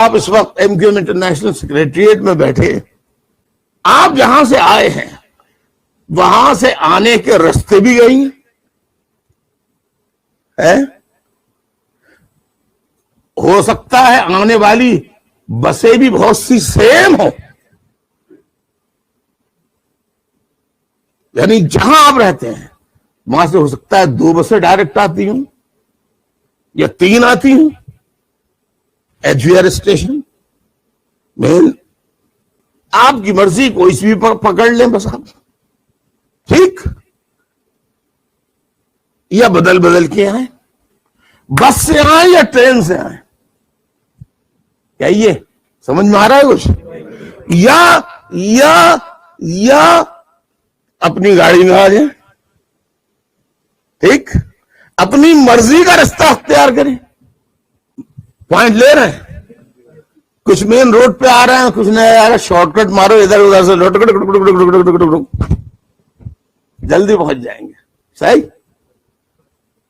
आप इस वक्त एमक्यूएम इंटरनेशनल सेक्रेटरिएट में बैठे, आप जहां से आए हैं वहां से आने के रास्ते भी गई है, हो सकता है आने वाली बसें भी बहुत सी सेम हो, यानी जहां आप रहते हैं वहां से हो सकता है 2 बसें डायरेक्ट आती हूं या 3 आती हूं एचवीआर स्टेशन में। आपकी मर्जी, कोई सी भी पकड़ लें बस आप, ठीक, या बदल बदल के आए, बस से आए या ट्रेन से आए, क्या ये समझ में आ रहा है कुछ? या अपनी गाड़ी में आ जाए, ठीक, अपनी मर्जी का रास्ता अख्तियार करें। पॉइंट ले रहे हैं, कुछ मेन रोड पे आ रहे हैं, कुछ नहीं आ रहा, शॉर्टकट मारो इधर उधर से, जल्दी पहुंच जाएंगे। सही,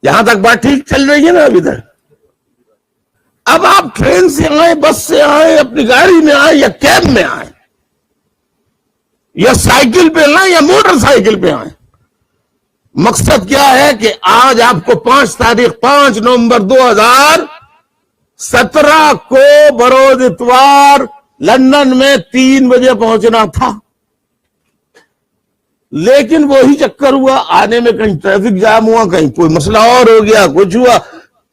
यहां तक बात ठीक चल रही है ना अभी तक? अब आप ट्रेन से आए, बस से आए, अपनी गाड़ी में आए या कैब में आए या साइकिल पे आए या मोटरसाइकिल पे आए, मकसद क्या है कि आज आपको 5 नवंबर 2017 को बरोज इतवार लंदन में 3 बजे पहुंचना था, लेकिन वही चक्कर हुआ, आने में कहीं ट्रैफिक जाम हुआ, कहीं कोई मसला और हो गया, कुछ हुआ,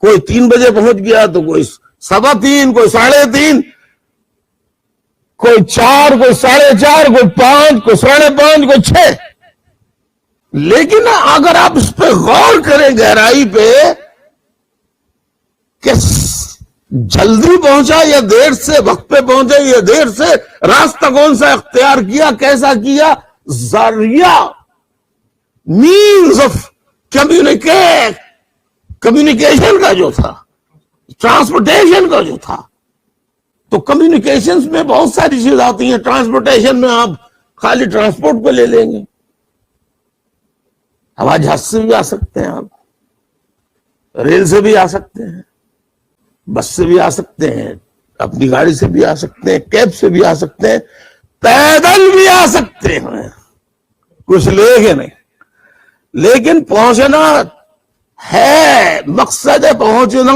कोई 3 बजे पहुंच गया तो कोई 3:15, कोई 3:30, कोई 4, कोई 4:30, कोई 5, कोई 5:30, कोई 6। लेकिन अगर आप इस पे गौर करें गहराई पे कि जल्दी पहुंचा या देर से, वक्त पे पहुंचे या देर से, रास्ता कौन सा इख्तियार किया, कैसा किया, जरिया, मीन्स ऑफ कम्युनिकेशन का जो था, ट्रांसपोर्टेशन का जो था, तो कम्युनिकेशंस में बहुत सारी चीजें आती हैं। ट्रांसपोर्टेशन में आप खाली ट्रांसपोर्ट को ले लेंगे, हवाई जहाज से भी आ सकते हैं आप, रेल से भी आ सकते हैं, बस से भी आ सकते हैं, अपनी गाड़ी से भी आ सकते हैं, कैब से भी आ सकते हैं, पैदल भी आ सकते हैं, कुछ लेके नहीं, लेकिन पहुंचना है, मकसद है पहुंचना,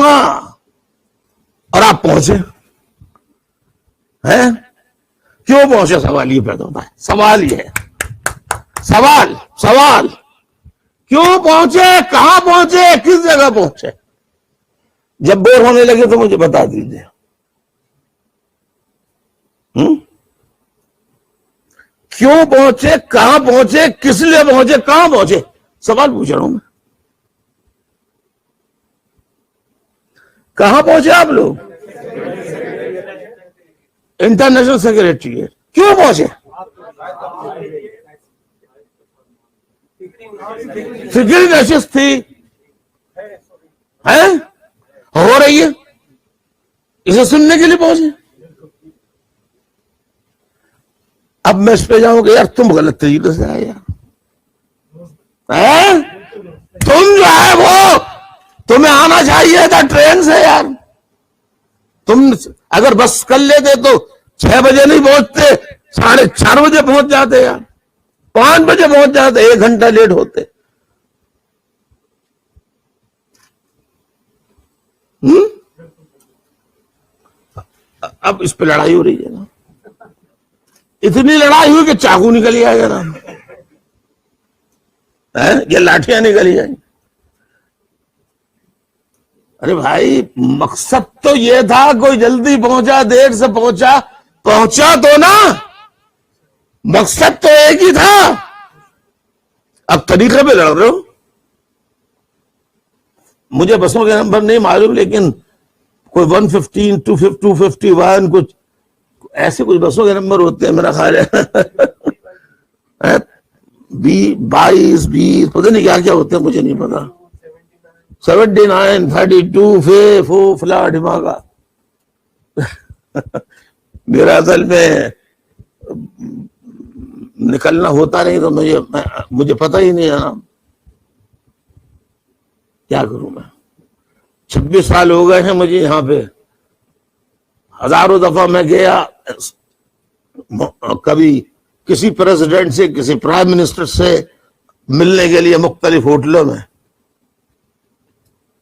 और आप पहुंचे हैं। क्यों पहुंचे, सवाल ये पैदा होता है, सवाल ये है, सवाल क्यों पहुंचे, कहां पहुंचे, किस जगह पहुंचे? जब बोर होने लगे तो मुझे बता दीजिए। क्यों पहुंचे, कहां पहुंचे, किस लिए पहुंचे, कहां पहुंचे, सवाल पूछ रहा हूं मैं। कहां पहुंचे आप लोग? International secretary. क्यों पहुंचे? फिक्र नशिश थी, है, हो रही है, इसे सुनने के लिए पहुंचे। अब मैं इस पे जाऊंगा, यार तुम गलत तरीके से आए यार, है? तुम जो है वो, तुम्हें आना चाहिए था ट्रेन से यार। तुम अगर बस कर लेते तो 6 बजे नहीं पहुंचते, 4:30 बजे पहुंच जाते यार, 5 बजे पहुंच जाते, 1 घंटा लेट होते। अब इस पे लड़ाई हो रही है ना, इतनी लड़ाई हुई कि चाकू निकल जाएगा ना, ये लाठियां निकली जाएंगी। अरे भाई, मकसद तो ये था, कोई जल्दी पहुंचा, देर से पहुंचा, पहुंचा तो ना, मकसद तो एक ही था। अब तरीके पे लड़ रहे हो। मुझे बसों के नंबर नहीं मालूम, लेकिन कोई 115, 251, कुछ ऐसे कुछ बसों के नंबर होते हैं मेरा ख्याल है। 22, 20, पता नहीं क्या क्या होते हैं, मुझे नहीं पता। 79, 32, फला ढिमागा। मेरा असल में निकलना होता नहीं तो मुझे पता ही नहीं है ना, क्या करूं मैं। 26 साल हो गए हैं मुझे यहाँ पे, हजारों दफा मैं गया कभी किसी प्रेसिडेंट से, किसी प्राइम मिनिस्टर से मिलने के लिए मुख्तलिफ होटलों में।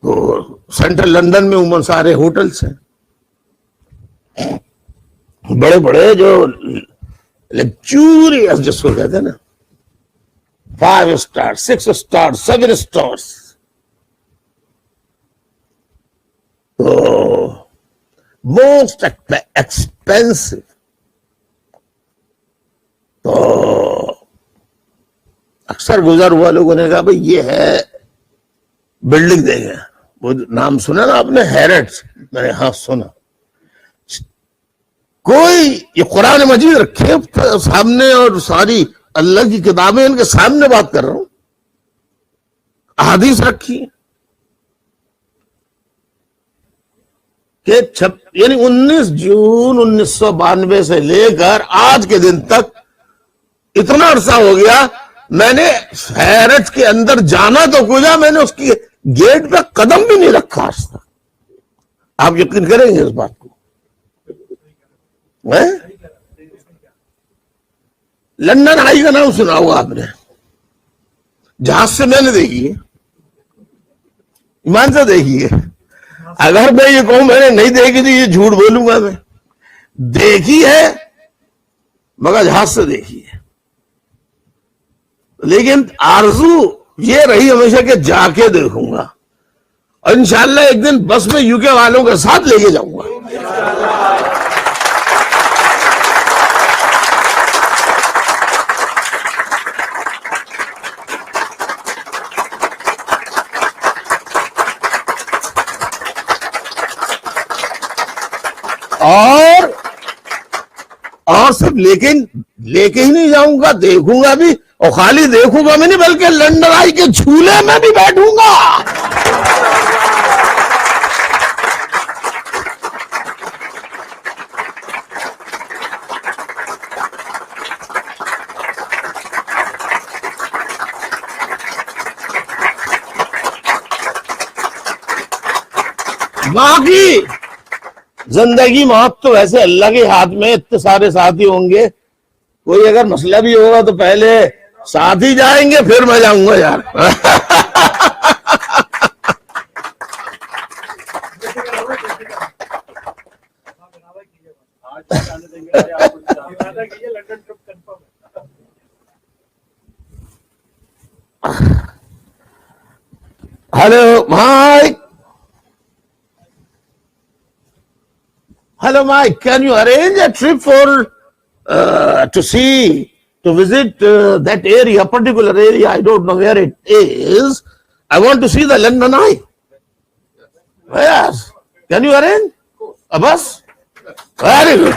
तो सेंट्रल लंदन में उमन सारे होटल्स हैं, बड़े बड़े जो लग्जूरियस जिसको कहते हैं ना, 5 स्टार, 6 स्टार, 7 स्टार्स। तो मोस्ट एक्सपेंसिव। तो अक्सर गुजर हुआ लोगों ने कहा भाई ये है बिल्डिंग देंगे, वो नाम सुना ना आपने, हैरट्स? मैंने हाँ सुना। कोई ये कुरान मजीद रखे सामने और सारी अल्लाह की किताबें इनके सामने बात कर रहा हूं, अहादीस रखी कि यानी 19 जून 1992 से लेकर आज के दिन तक इतना अरसा हो गया, मैंने हैरत के अंदर जाना तो कुछ, मैंने उसकी गेट पे कदम भी नहीं रखा आज तक। आप यकीन करेंगे इस बात को? लंदन आई का नाम सुना होगा आपने, जहाज से मैंने देखी है, ईमान से देखी है। अगर मैं ये कहूं मैंने नहीं देखी थी, ये झूठ बोलूंगा मैं। देखी है मगर जहाज से देखी है। लेकिन आरजू ये रही हमेशा कि जाके देखूंगा, और इंशाल्लाह एक दिन बस में यूके वालों के साथ लेके जाऊंगा। और सिर्फ लेके ही नहीं जाऊंगा, देखूंगा भी, और खाली देखूंगा भी नहीं बल्कि लंदन आई के झूले में भी बैठूंगा। बाकी जिंदगी मौत तो वैसे अल्लाह के हाथ में, इतने सारे साथी होंगे, कोई अगर मसला भी होगा तो पहले साथ ही जाएंगे फिर मैं जाऊंगा यार। Hello Mike, hello Mike, can you arrange a trip for to visit that area, particular area? I don't know where it is. I want to see the London Eye. Yes, can you arrange a bus? Very good.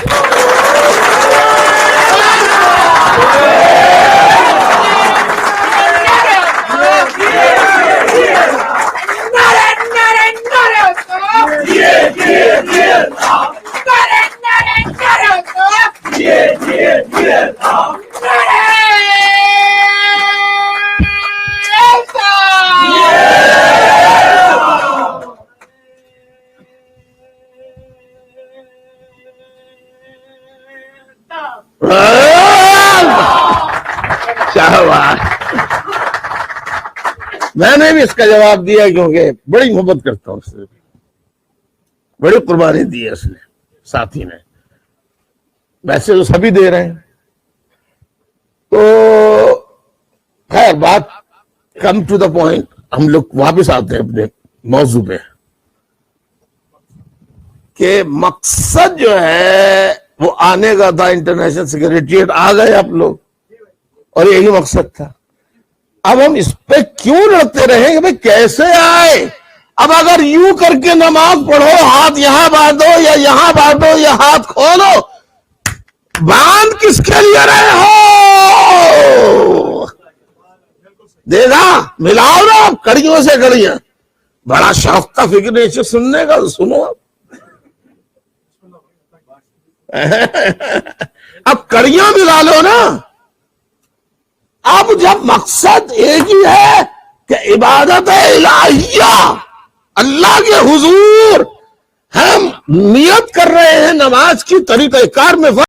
मैंने भी इसका जवाब दिया क्योंकि बड़ी मोहब्बत करता हूं उससे, बड़ी कुर्बानी दी है उसने, साथी ने। वैसे तो सभी दे रहे हैं। तो खैर बात कम टू द पॉइंट, हम लोग वापस आते हैं अपने मौजू पे कि मकसद जो है वो आने का था इंटरनेशनल सेक्रेटरीट, आ गए आप लोग, और यही मकसद था। अब हम इस पे क्यों लड़ते रहेंगे भाई कैसे आए? अब अगर यूं करके नमाज पढ़ो, हाथ यहां बांधो या यहां बांधो या हाथ खोलो, बांध किसके लिए रहे हो? देखा, मिलाओ ना कड़ियों से कड़ियां। बड़ा शौक था फिक्र इसे सुनने का, तो सुनो अब कड़ियां मिला लो ना। अब जब मकसद एक ही है कि इबादत इलाहिया, अल्लाह के हुजूर हम नियत कर रहे हैं नमाज की तरीक़ेकार में